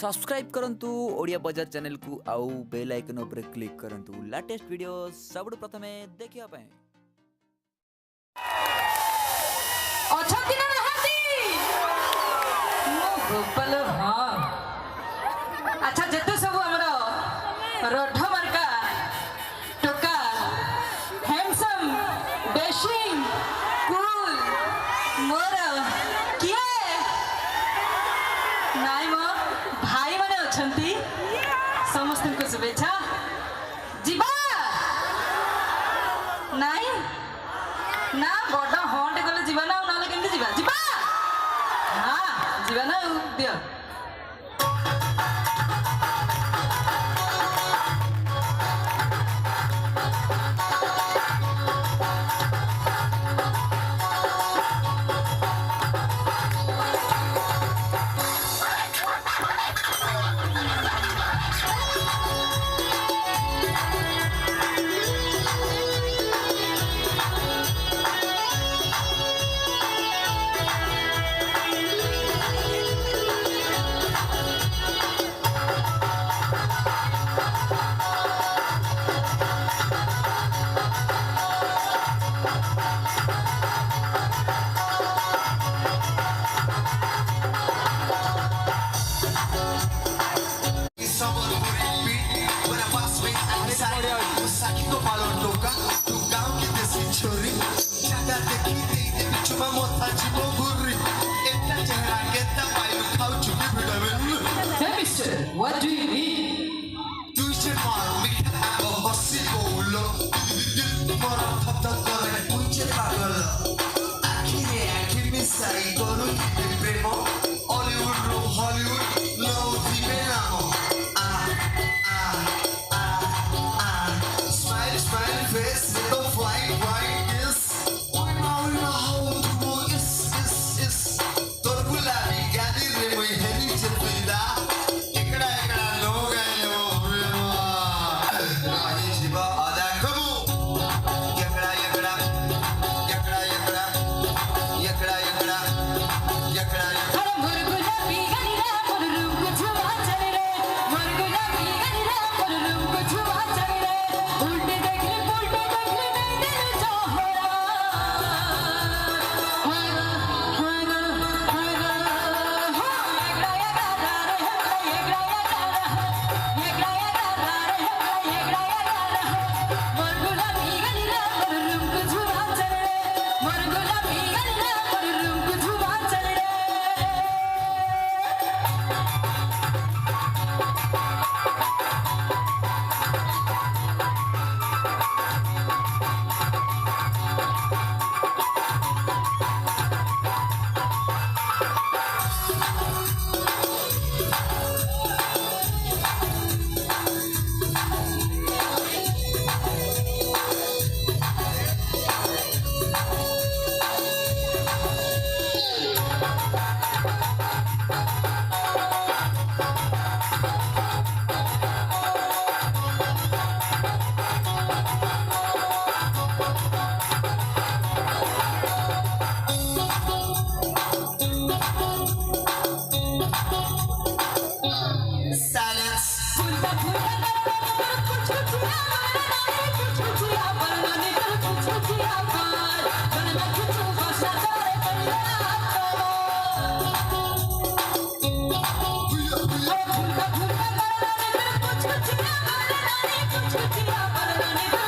Subscribe करंतु ओडिया बजार channel को आउ बेल आइकन ऊपर क्लिक करंतु लेटेस्ट वीडियो सबुठ प्रथमे देखिया पाए। अछती ना नहाती मो गोपाल हां अच्छा जेते सब हमरो रढ मार्का टोका हैंडसम डैशिंग कूल मोर किए नाइ मो भाई माने अछंती समस्त को शुभेच्छा जीवा नाइ ना बड़ हंट गले जीवा ना ना केमती जीवा जीवा हां जीवा ना दियो What do you mean? Tu ser mal, me cago, você bolo. Mora pata kore, punche pagolo. Akire me sai koru ki premo. Hollywood ro Hollywood, no di benamo. Smile, smile face, little fly, right this. We know how to do yes. Tor gulabi gadi re moi heri chepida. Chutia